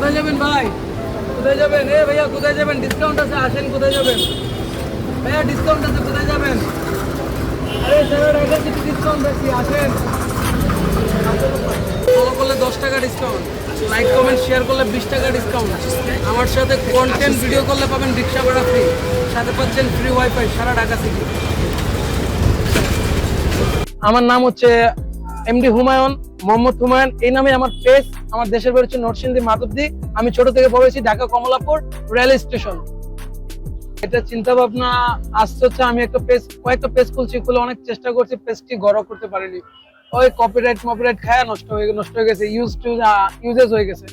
কোথায় যাবেন ভাই? কোথায় যাবেন? এ ভাইয়া কোথায় যাবেন? ডিসকাউন্ট আছে, আসেন। কোথায় যাবেন ভাইয়া? ডিসকাউন্ট আছে, কোথায় যাবেন? আরে স্যার এটা কিছু ডিসকাউন্ট বেশি, আসেন। ফলো করলে 10 টাকা ডিসকাউন্ট, লাইক কমেন্ট শেয়ার করলে 20 টাকা ডিসকাউন্ট, আমার সাথে কন্টেন্ট ভিডিও করলে পাবেন রিক্সা ভাড়া ফ্রি, সাথে পাচ্ছেন ফ্রি ওয়াইফাই সারা ঢাকা সিটি। আমার নাম হচ্ছে এমডি হুমায়ুন, মোহাম্মদ হুমায়ুন, এই নামে আমার পেজ। আমার দেশের বাড়ি হচ্ছে নরসিংদী মাধবদী। আমি ছোট থেকে বড় হয়েছি ঢাকা কমলাপুর রেল স্টেশন। এটা চিন্তা ভাবনা আসছে হচ্ছে আমি কয়েকটা পেজ খুলে অনেক চেষ্টা করছি, পেজটি গড় করতে পারিনি। ওই কপিরাইট খায়া নষ্ট হয়ে গেছে, ইউজেস হয়ে গেছে।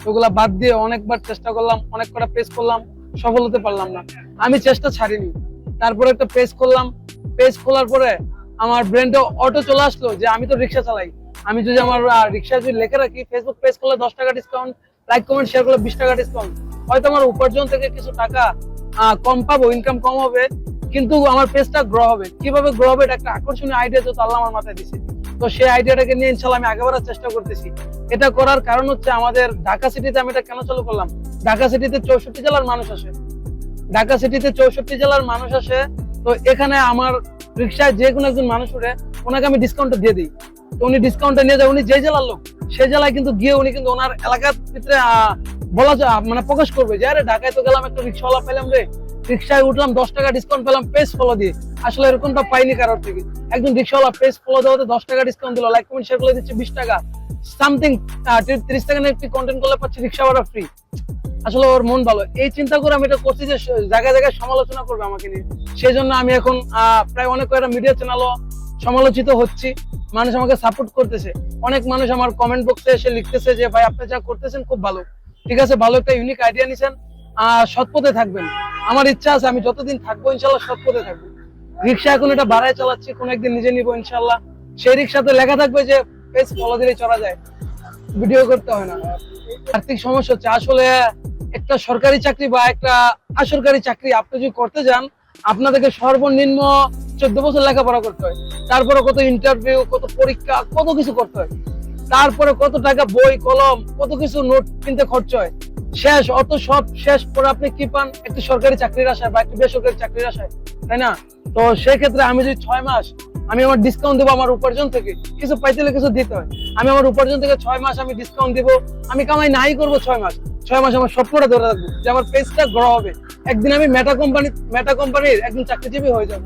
ওগুলা বাদ দিয়ে অনেকবার চেষ্টা করলাম, অনেক কটা পেজ করলাম, সফল হতে পারলাম না। আমি চেষ্টা ছাড়িনি। তারপরে একটা পেজ করলাম, পেজ খোলার পরে আমার ব্রেনটা অটো চলে আসলো যে আমি তো রিক্সা চালাই, আমি যদি আমার রিক্সা যদি লেখে রাখি ফেসবুক পেজ করলে 10 টাকা ডিসকাউন্ট, লাইক কমেন্ট শেয়ার করলে 20 টাকা ডিসকাউন্ট, হয়তো আমার উপার্জন থেকে কিছু টাকা কম পাবো, ইনকাম কম হবে, কিন্তু আমার পেজটা গ্রো হবে। কিভাবে গ্রো হবে? এটা একটা আকর্ষণীয় আইডিয়া তো আল্লাহ আমার মাথায় দিছে। তো সেই আইডিয়াটাকে নিয়ে ইনশাল্লাহ আমি আগে বাড়ার চেষ্টা করতেছি। এটা করার কারণ হচ্ছে আমাদের ঢাকা সিটিতে আমি এটা কেন চালু করলাম, ঢাকা সিটিতে 64 জেলার মানুষ আসে, ঢাকা সিটিতে 64 জেলার মানুষ আসে। তো এখানে আমার রিক্সায় যে কোনো একজন মানুষ উঠে, ওনাকে আমি ডিসকাউন্টটা দিয়ে দিই। তো উনি ডিসকাউন্টটা নিয়ে যায়, উনি যে জেলার লোক সেই জেলায় কিন্তু গিয়ে উনি কিন্তু ওনার এলাকার ভিতরে বলা যায় মানে প্রকাশ করবে যে আরে ঢাকায় তো গেলাম, একটা রিক্সাওয়ালা পেলাম রে, রিক্সায় উঠলাম 10 টাকা ডিসকাউন্ট পেলাম পেজ ফলো দিয়ে। আসলে এরকমটা পাইনি কারোর থেকে। একজন রিক্সাওয়ালা পেজ ফলো দেওয়াতে 10 টাকা ডিসকাউন্ট দিল, লাইক কমেন্ট শেয়ার করে দিচ্ছে 20 টাকা সামথিং, 30 সেকেন্ডের একটি কন্টেন্ট করলে পাচ্ছি রিক্সা ভাড়া ফ্রি। আসলে ওর মন ভালো, এই চিন্তা করে আমি এটা করছি যে জায়গায় জায়গায় সমালোচনা করবে আমাকে নিয়ে। সেই জন্য আমি এখন প্রায় অনেক কয়েকটা মিডিয়া চ্যানেলও সমালোচিত হচ্ছি, মানুষ আমাকে সাপোর্ট করতেছে। অনেক মানুষ আমার কমেন্ট বক্সে এসে লিখতেছে যে ভাই আপনি যা করতেছেন খুব ভালো, ঠিক আছে, ভালো একটা ইউনিক আইডিয়া নিছেন, সৎ পথে থাকবেন। আমার ইচ্ছা আছে আমি যতদিন থাকবো ইনশাল্লাহ সৎ পথে থাকবো। রিক্সা এখন এটা ভাড়ায় চালাচ্ছি, কোন একদিন নিজে নিবো ইনশাল্লাহ। সেই রিক্সাতে লেখা থাকবে যে পেজ ফলো দিলেই চলা যায়, ভিডিও করতে হয় না। আর্থিক সমস্যা হচ্ছে আসলে একটা সরকারি চাকরি বা একটা আসরকারি চাকরি আপনি যদি করতে যান, আপনাদেরকে সর্বনিম্ন 14 বছর লেখাপড়া করতে হয়, তারপরে কত ইন্টারভিউ, কত পরীক্ষা, কত কিছু করতে হয়, তারপরে কত টাকা বই কলম, কত কিছু নোট কিনতে খরচ হয়। শেষ অত সব শেষ করে আপনি কি পান? একটি সরকারি চাকরির আশায় বা একটি বেসরকারি চাকরির আশায়, তাই না? তো সেই ক্ষেত্রে আমি যদি 6 মাস আমি আমার ডিসকাউন্ট দেবো, আমার উপার্জন থেকে কিছু পাইতে হলে কিছু দিতে হয়, আমি আমার উপার্জন থেকে 6 মাস আমি ডিসকাউন্ট দিব, আমি কামাই নাই করবো 6 মাস, 6 মাস আমার স্বপ্নটা ধরে রাখবো যে আমার পেজটা গ্রো হবে। একদিন আমি মেটা কোম্পানির একজন চাকরিজীবী হয়ে যাবো,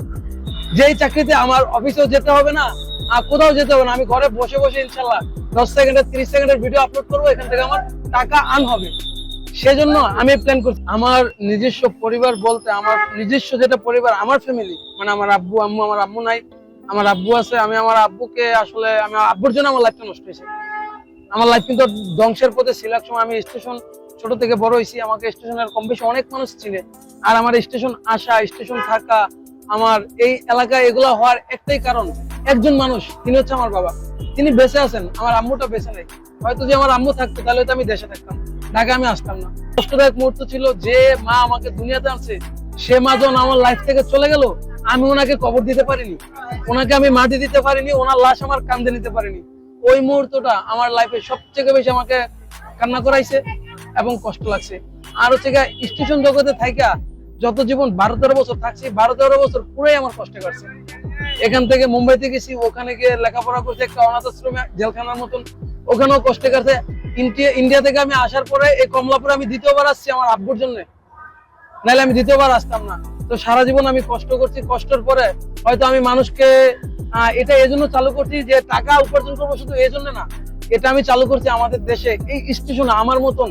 যেই চাকরিতে আমার অফিসেও যেতে হবে না, আর কোথাও যেতে হবে না, আমি ঘরে বসে বসে ইনশাল্লাহ 10 সেকেন্ডের 30 সেকেন্ডের ভিডিও আপলোড করবো, এখান থেকে আমার টাকা আর্ন হবে। সেজন্য আমি প্ল্যান করছি। আমার নিজস্ব পরিবার বলতে আমার নিজস্ব যেটা পরিবার, আমার ফ্যামিলি, মানে আমার আব্বু আম্মু, আমার আম্মু নাই, আমার আব্বু আছে। আমি আমার আব্বুকে আসলে আমি আব্বুর জন্য আমার লাইফটা নষ্ট হয়েছে, আমার লাইফ কিন্তু ধ্বংসের পথে ছিল। এক সময় আমি স্টেশন ছোট থেকে বড় হয়েছি, আমাকে স্টেশনের কম বেশি অনেক মানুষ চিনে। আর আমার স্টেশন আসা, স্টেশন থাকা, আমার এই এলাকায় এগুলা হওয়ার একটাই কারণ, একজন মানুষ, তিনি হচ্ছে আমার বাবা। তিনি বেঁচে আছেন, আমার আম্মুটা বেঁচে নেই। হয়তো যে আমার আম্মু থাকতো তাহলে তো আমি দেশে থাকতাম, ঢাকা আমি আসতাম না। কষ্টদায়ক মুহূর্ত ছিল, যে মা আমাকে দুনিয়াতে আনছে সে মা যখন আমার লাইফ থেকে চলে গেল, আমি ওনাকে কবর দিতে পারিনি, ওনাকে আমি মাটি দিতে পারিনি, ওনার লাশ আমার কাঁধে নিতে পারিনি। ওই মুহূর্তটা আমার লাইফে সবচেয়ে বেশি আমাকে কান্না করাইছে এবং কষ্ট লাগছে। আর হচ্ছে স্টেশন জগতে থাইকা যত জীবন 12-13 বছর থাকছি, 12-13 বছর পুরাই আমার কষ্টে কাটছে। এখান থেকে মুম্বাইতে গেছি, ওখানে গিয়ে লেখাপড়া করছি একটা অনাথ আশ্রমে, জেলখানার মতন, ওখানেও কষ্টে কাটছে। ইন্ডিয়া থেকে আমি আসার পরে এই কমলাপুরে আমি দ্বিতীয়বার আসছি আমার আব্বুর জন্য, নাহলে আমি দ্বিতীয়বার আসতাম না। তো সারা জীবন আমি কষ্ট করছি, কষ্টের পরে হয়তো আমি মানুষকে এটা এই জন্য চালু করছি যে টাকা উপার্জন করবো, শুধু এই জন্য না, এটা আমি চালু করছি আমাদের দেশে এই স্টেশনে আমার মতন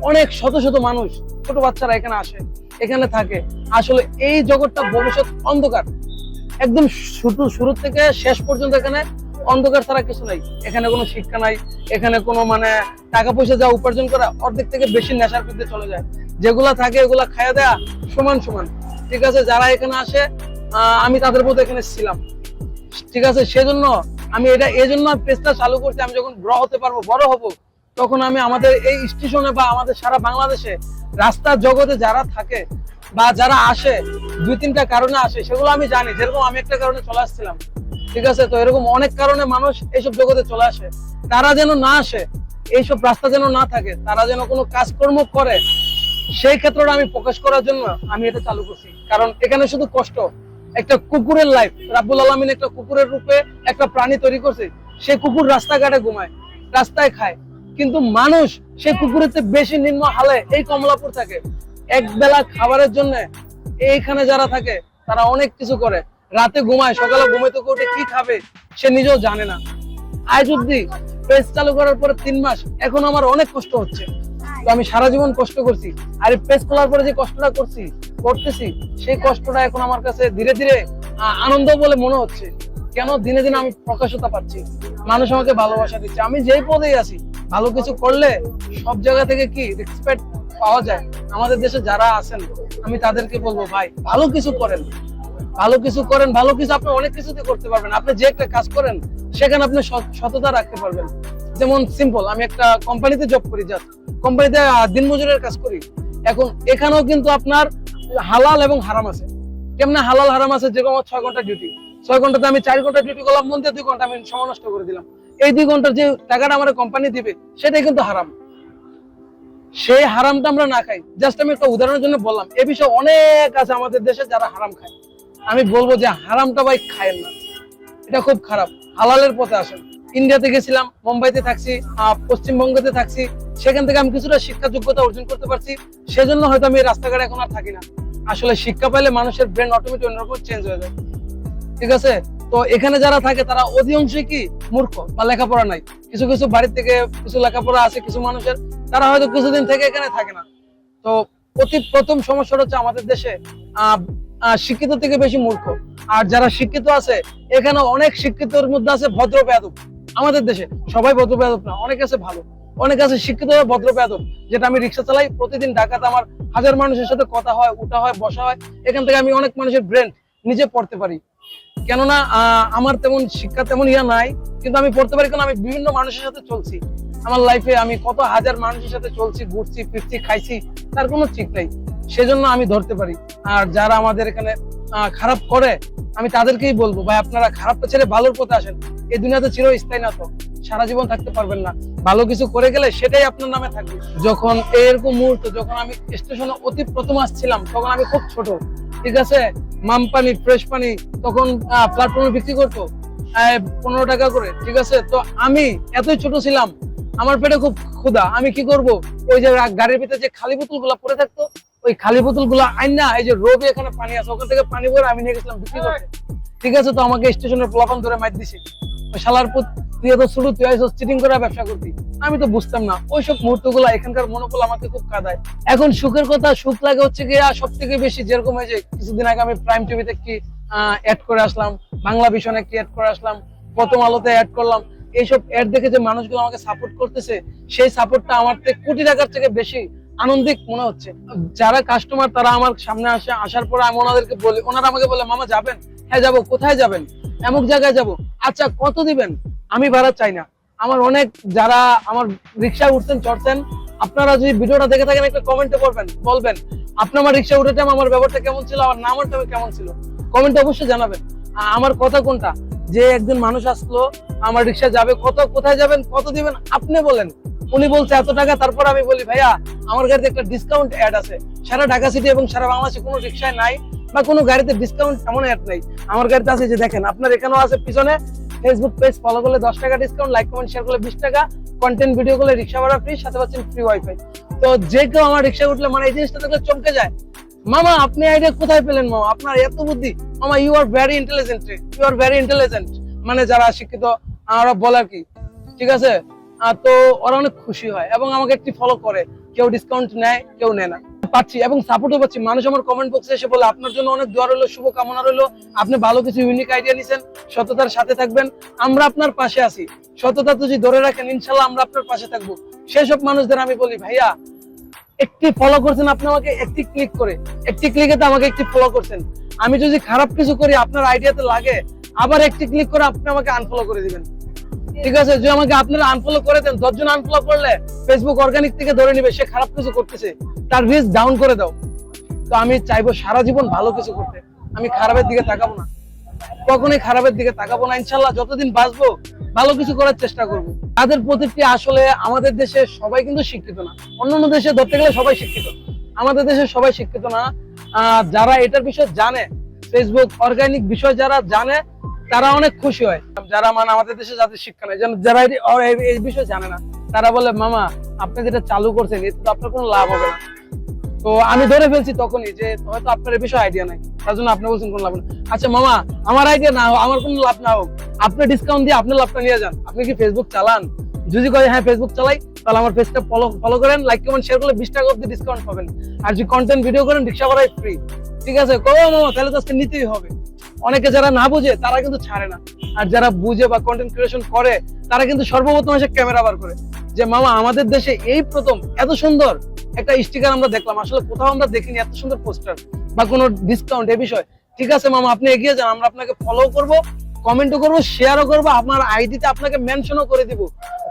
অনেক শত শত মানুষ, ছোট বাচ্চারা এখানে আসে, এখানে থাকে। আসলে এই জগৎটা ভবিষ্যৎ অন্ধকার, একদম শুরু থেকে শেষ পর্যন্ত এখানে অন্ধকার ছাড়া কিছু নাই। এখানে কোনো শিক্ষা নাই, এখানে কোনো মানে টাকা পয়সা যা উপার্জন করা অর্ধেক থেকে বেশি নেশার মধ্যে চলে যায়, যেগুলা থাকে এগুলা খাইয়া দেয়া সমান সমান, ঠিক আছে। যারা এখানে আসে আমি তাদের মতো এখানে ছিলাম, ঠিক আছে। সেজন্য আমি এটা এই জন্য পেজটা চালু করছি, আমি যখন গ্রো হতে পারবো, বড় হব, তখন আমি আমাদের এই স্টেশনে বা আমাদের সারা বাংলাদেশে রাস্তার জগতে যারা থাকে বা যারা আসে, 2-3টা কারণে আসে, সেগুলো আমি জানি। যেরকম আমি একটা কারণে চলে আসছিলাম, ঠিক আছে, তো এরকম অনেক কারণে মানুষ এইসব জগতে চলে আসে, তারা যেন না আসে এইসব রাস্তা যেন না থাকে, তারা যেন কোনো কাজকর্ম করে, সেই ক্ষেত্রটা আমি প্রকাশ করার জন্য আমি এটা চালু করছি। কারণ এখানে শুধু কষ্ট, একটা কুকুরের লাইফ, রাব্বুল আলামিন একটা কুকুরের রূপে একটা প্রাণী তৈরি করছে। সেই কুকুর রাস্তাঘাটে ঘুমায়, রাস্তায় খায়, কিন্তু মানুষ সেই কুকুরের চেয়ে বেশি নিম্ন হালে এই কমলাপুর থাকে। এক বেলা খাবারের জন্য এইখানে যারা থাকে তারা অনেক কিছু করে, রাতে ঘুমায়, সকালে ঘুমাইতে উঠে কি খাবে সে নিজেও জানে না। আজ অব্দি পেজ চালু করার পরে 3 মাস, এখন আমার অনেক কষ্ট হচ্ছে। তো আমি সারা জীবন কষ্ট করছি, আর পেজ খোলার পরে যে কষ্টটা করতেছি সেই কষ্টটা এখন আমার কাছে ধীরে ধীরে আনন্দ বলে মনে হচ্ছে। কেন দিনে দিনে আমি প্রকাশতা পাচ্ছি, মানুষ আমাকে ভালোবাসা দিচ্ছে। আমি যেই পদেই আছি, ভালো কিছু করলে সব জায়গা থেকে কি রেসপেক্ট পাওয়া যায়। আমাদের দেশে যারা আছেন আমি তাদেরকে বলবো, ভাই ভালো কিছু করেন, ভালো কিছু করেন, ভালো কিছু আপনি অনেক কিছুতে করতে পারবেন। আপনি যে একটা কাজ করেন সেখানে আপনি সততা রাখতে পারবেন। যেমন সিম্পল, আমি একটা কোম্পানিতে জব করি, জাস্ট কোম্পানিতে দিনমজুরের কাজ করি। এখন এখানেও কিন্তু আপনার হালাল এবং হারাম আছে। কেমনে হালাল হারাম আছে? যেরকম 6 ঘন্টা ডিউটি, 6 ঘন্টাতে আমি 4 ঘন্টা ডিউটি করলাম, মন দিয়ে 2 ঘন্টা আমি সময় নষ্ট করে দিলাম। এই 2 ঘন্টার যে টাকাটা আমার কোম্পানি দিবে সেটাই কিন্তু হারাম। সেই হারামটা আমরা না খাই। জাস্ট আমি একটা উদাহরণের জন্য বললাম। এ বিষয়ে অনেক আছে আমাদের দেশে যারা হারাম খায়। আমি বলবো যে হারামটা ভাই খায়েন না, এটা খুব খারাপ। হালালের পথে আসেন। ইন্ডিয়াতে গেছিলাম, মুম্বাইতে থাকছি, পশ্চিমবঙ্গতে থাকছি, সেখান থেকে আমি কিছুটা শিক্ষা যোগ্যতা অর্জন করতে পারছি। সেজন্য হয়তো আমি রাস্তাঘাটে এখন আর থাকি না। আসলে শিক্ষা পাইলে মানুষের ব্রেন অটোমেটিক অন্যরকম চেঞ্জ হয়ে যায়, ঠিক আছে? তো এখানে যারা থাকে তারা অধিকাংশই কি মূর্খ বা লেখাপড়া নাই। কিছু কিছু বাড়ির থেকে কিছু লেখাপড়া আছে কিছু মানুষের, তারা হয়তো কিছুদিন থেকে এখানে থাকে না। তো অতি প্রথম সমস্যাটা হচ্ছে আমাদের দেশে শিক্ষিত থেকে বেশি মূর্খ। আর যারা শিক্ষিত আছে, এখানে অনেক শিক্ষিতর মধ্যে আছে ভদ্র বেয়াদব। আমাদের দেশে সবাই ভদ্র বেয়াদব না, অনেক আছে ভালো, অনেক আছে শিক্ষিত ভদ্র বেয়াদব। যেটা আমি রিক্সা চালাই, প্রতিদিন ঢাকাতে আমার হাজার মানুষের সাথে কথা হয়, উঠা হয়, বসা হয়। এখান থেকে আমি অনেক মানুষের ব্রেন নিজে পড়তে পারি। কেননা আমার তেমন শিক্ষা তেমন ইয়া নাই, কিন্তু আমি পড়তে পারি কারণ আমি বিভিন্ন মানুষের সাথে চলছি। আমার লাইফে আমি কত হাজার মানুষের সাথে চলছি, ঘুরছি, ফিরছি, খাইছি, তার কোনো ঠিক নাই। সেজন্য আমি ধরতে পারি। আর যারা আমাদের এখানে খারাপ করে, আমি তাদেরকেই বলবো, ভাই আপনারা খারাপটা ছেড়ে ভালোর পথে আসেন। এই দুনিয়াতে চিরস্থায়ী না, তো সারা জীবন থাকতে পারবেন না। ভালো কিছু করে গেলে সেটাই আপনার নামে থাকবে। যখন এরকম মুহূর্ত, যখন আমি স্টেশনে অতি প্রথম আসছিলাম, তখন আমি খুব ছোট, ঠিক আছে? মাম পানি, ফ্রেশ পানি তখন প্ল্যাটফর্মে বিক্রি করতো 15 টাকা করে, ঠিক আছে? তো আমি এতই ছোট ছিলাম, আমার পেটে খুব ক্ষুধা। আমি কি করব, ওই যে গাড়ির ভিতরে যে খালি বোতল গুলা পড়ে থাকতো, ওই খালি বোতল গুলা আইনা, এই যে রবি এখানে পানি আছে, ওখান থেকে পানি ভরে আমি নিয়ে গেছিলাম বিক্রি করতে, ঠিক আছে? তো আমাকে স্টেশনের প্লাটফর্ম ধরে মাইর দিছে, শালার পুত, তুই এত ছোট, তুই আইসস চিটিং করে ব্যবসা করতি। আমি তো বুঝতাম না। ওইসব মুহূর্ত গুলা, এখানকার মনোবল আমাকে খুব কাঁদায়। এখন সুখের কথা, সুখ লাগে হচ্ছে গিয়া সব থেকে বেশি, যেরকম এই যে কিছুদিন আগে আমি প্রাইম টিভিতে একটি অ্যাড করে আসলাম, বাংলা ভিশনে একটি অ্যাড করে আসলাম, প্রথম আলোতে অ্যাড করলাম। এইসব অ্যাড দেখে যে মানুষগুলো আমাকে সাপোর্ট করতেছে, সেই সাপোর্টটা আমার থেকে কোটি টাকার থেকে বেশি আনন্দিত মনে হচ্ছে। যারা কাস্টমার তারা আমার সামনে আসে, আসার পরে আমি ওনাদেরকে বলি, ওনারা আমাকে বলে, মামা যাবেন? হ্যাঁ যাবো। কোথায় যাবেন? এমক জায়গায় যাবো। আচ্ছা কত দিবেন? আমি ভাড়া চাই না। আমার অনেক যারা আমার রিক্সায় উঠছেন, চড়ছেন, আপনারা যদি ভিডিওটা দেখে থাকেন একটা কমেন্টে বলবেন আপনার আমার রিক্সা উঠে আমার ব্যবহারটা কেমন ছিল, আমার নামটা কেমন ছিল, কমেন্টে অবশ্যই জানাবেন। আমার কথা কোনটা, যে একজন মানুষ আসলো আমার রিক্সা যাবে, কোথায় যাবেন, কত দিবেন আপনি বলেন। উনি বলছে এত টাকা। তারপর আমি বলি, ভাইয়া আমার গাড়িতে একটা ডিসকাউন্ট অ্যাড আছে, সারা ঢাকা সিটি এবং সারা বাংলাদেশে কোনো রিক্সায় নাই বা কোনো গাড়িতে ডিসকাউন্ট এমন অ্যাড নাই। আমার গাড়িতে আছে, যে দেখেন আপনার এখানেও আছে, পিছনে ফেসবুক পেজ ফলো করলে 10 টাকা ডিসকাউন্ট, লাইক কমেন্ট শেয়ার করলে 20 টাকা, কন্টেন্ট ভিডিও করলে রিক্সা ভাড়া ফ্রি, সাথে পাচ্ছেন ফ্রি ওয়াইফাই। তো যে কেউ আমার রিক্সা উঠলে মানে এই জিনিসটা দেখলে চমকে যায়, মামা আপনি আইডিয়া কোথায় পেলেন? মামা আপনার এত বুদ্ধি, মামা you are very intelligent, you are very intelligent. মানে যারা শিক্ষিত ওরা বলে আর কি, ঠিক আছে? তো ওরা অনেক খুশি হয় এবং আমাকে একটি ফলো করে। কেউ ডিসকাউন্ট নেয়, কেউ নেয় না, পাচ্ছি এবং সাপোর্টও পাচ্ছি। মানুষ আমার কমেন্ট বক্সে এসে বলে, আপনার জন্য অনেক দোয়া রইলো, শুভ কামনা রইলো, আপনি ভালো কিছু ইউনিক আইডিয়া নিছেন, সততার সাথে থাকবেন, আমরা আপনার পাশে আছি। সততা যদি ধরে রাখেন, ইনশাল্লাহ আমরা আপনার পাশে থাকবো। সেসব মানুষদের আমি বলি, ভাইয়া একটি ফলো করছেন, আপনি আমাকে একটি ক্লিক করে, একটি ক্লিকে তো আমাকে একটি ফলো করছেন। আমি যদি খারাপ কিছু করি, আপনার আইডিয়াতে লাগে, আবার একটি ক্লিক করে আপনি আমাকে আনফলো করে দিবেন, ঠিক আছে? যদি আমাকে আপনারা আনফলো করে দেন, 10 জন আনফলো করলে ফেসবুক অর্গানিক থেকে ধরে নিবে সে খারাপ কিছু করতেছে, তার রিচ ডাউন করে দাও। তো আমি চাইবো সারা জীবন ভালো কিছু করতে। আমি খারাপের দিকে তাকাবো না, কখনোই খারাপের দিকে তাকাবো না। ইনশাল্লাহ যতদিন বাঁচবো ভালো কিছু করার চেষ্টা করব। তাদের প্রতিটি আসলে আমাদের দেশে সবাই কিন্তু শিক্ষিত না, অন্যান্য দেশে ধরতে গেলে সবাই শিক্ষিত, আমাদের দেশে সবাই শিক্ষিত না। যারা এটার বিষয়ে জানে, ফেসবুক অর্গানিক বিষয় যারা জানে তারা অনেক খুশি হয়। যারা মানে আমাদের দেশে যাদের শিক্ষা নেই, যারা এই বিষয়ে জানে না, তারা বলে মামা আপনি যেটা চালু করছেন এতে তো আপনার কোনো লাভ হবে না। তো আমি ধরে ফেলছি তখনই যে হয়তো আপনার এই বিষয়ে আইডিয়া নাই, তার জন্য আপনি বলছেন কোনো লাভ নেই। আচ্ছা মামা, আমার আইডিয়া না হোক, আমার কোনো লাভ না হোক, আপনি ডিসকাউন্ট দিয়ে আপনার লাভটা নিয়ে যান। আপনি কি ফেসবুক চালান? যদি কয় হ্যাঁ ফেসবুক চালাই, তাহলে আমার পেজটা ফলো করেন, লাইক কমেন্ট শেয়ার করলে 20 টাকা অব্দি ডিসকাউন্ট পাবেন। আর যদি কন্টেন্ট ভিডিও করেন রিক্সা ভাড়াই ফ্রি। ঠিক আছে, কো মামা তাহলে তো আজকে নিতেই হবে। অনেকে যারা না বুঝে তারা কিন্তু ছাড়ে না, আর যারা বুঝে বা কন্টেন্ট ক্রিয়েশন করে তারা কিন্তু সর্বপ্রথম এসে ক্যামেরা বার করে যে মামা আমাদের দেশে এই প্রথম এত সুন্দর একটা স্টিকার আমরা দেখলাম, আসলে কোথাও আমরা দেখিনি এত সুন্দর পোস্টার বা কোনো ডিসকাউন্ট এই বিষয়। ঠিক আছে মামা, আপনি এগিয়ে যান, আমরা আপনাকে ফলো করব, কমেন্টও করবো, শেয়ারও করবো, আপনার আইডিতে আপনাকে মেনশনও করে দিব,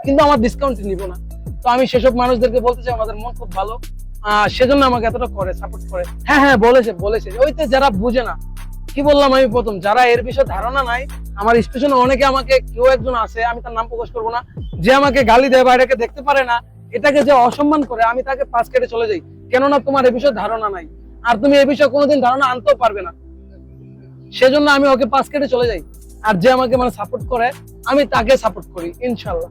কিন্তু আমার ডিসকাউন্ট নিব না। তো আমি সেসব মানুষদেরকে বলতে চাই আমাদের মন খুব ভালো, সেজন্য আমাকে এতটা করে সাপোর্ট করে। হ্যাঁ হ্যাঁ বলেছে ওইতে যারা বুঝে না, কি বললাম আমি প্রথম, যারা এর বিষয়ে ধারণা নাই। আমার স্টেশনে অনেকে আমাকে, কেউ একজন আছে আমি তার নাম প্রকাশ করবো না, যে আমাকে গালি দেয় বা এটাকে দেখতে পারে না, এটাকে যে অসম্মান করে, আমি তাকে পাশ কেটে চলে যাই। কেননা তোমার এ বিষয়ে ধারণা নাই, আর তুমি এ বিষয়ে কোনোদিন ধারণা আনতেও পারবে না, সেজন্য আমি ওকে পাশ কেটে চলে যাই। আর যে আমাকে মানে সাপোর্ট করে আমি তাকে সাপোর্ট করি ইনশাল্লাহ।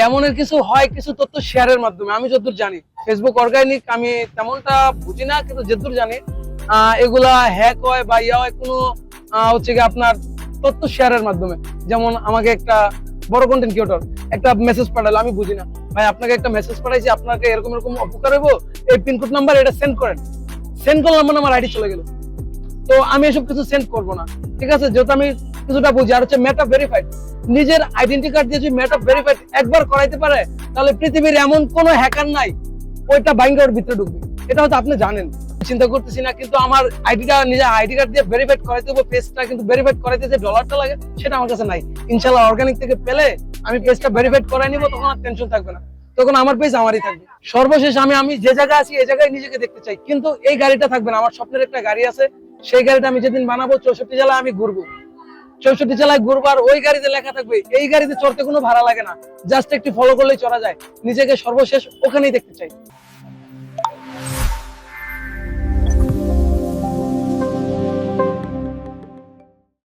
এমনের কিছু হয় কিছু তথ্য শেয়ারের মাধ্যমে, আমি যতদূর জানি ফেসবুক অর্গানিক আমি তেমনটা বুঝি না, কিন্তু যতদূর জানি এগুলা হ্যাক হয় বা ইয়া হয় কোনো হচ্ছে কি আপনার তথ্য শেয়ারের মাধ্যমে। যেমন আমাকে একটা বড় কন্টেন্ট ক্রিয়েটর একটা মেসেজ পাঠালো, আমি বুঝি না, ভাই আপনাকে একটা মেসেজ পাঠাইছি, আপনাকে এরকম এরকম উপকার হইব, এই পিনকোড নাম্বার এটা সেন্ড করেন। সেন্ড করলাম মানে আমার আইডি চলে গেল। তো আমি এসব কিছু সেন্ড করবো না। ঠিক আছে, যেহেতু আমি কিছুটা বুঝি। আর হচ্ছে মেটা ভেরিফাইড, নিজের আইডেন্টি কার্ড দিয়ে যদি মেটা ভেরিফাইড একবার করাইতে পারে, তাহলে পৃথিবীর এমন কোনো হ্যাকার নাই ওইটা বাইন্ডার ভিতরে ঢুকবে। এটা হয়তো আপনি জানেন, চিন্তা করতেছি না, কিন্তু আমার আইডিটা নিজের আইডি কার্ড দিয়ে ভেরিফাইড করাইতে হবে পেজটা, কিন্তু ভেরিফাইড করাইতে যে ডলারটা লাগে সেটা আমার কাছে নাই। ইনশাআল্লাহ অর্গানিক থেকে পেলে আমি পেজটা ভেরিফাইড করাই নিব, তখন আর টেনশন থাকবে না, তখন আমার পেজ আমারই থাকবে। সর্বশেষ আমি যে জায়গায় আছি এই জায়গায় নিজেকে দেখতে চাই, কিন্তু এই গাড়িটা থাকবে না। আমার স্বপ্নের একটা গাড়ি আছে, সেই গাড়িটা আমি যেদিন বানাবো 64 জেলায় আমি ঘুরবো, 64 জেলায় ঘুরবো, আর ওই গাড়িতে লেখা থাকবে এই গাড়িতে চড়তে কোনো ভাড়া লাগে না, জাস্ট একটু ফলো করলেই চড়া যায়। নিজেকে সর্বশেষ ওখানেই দেখতে চাই।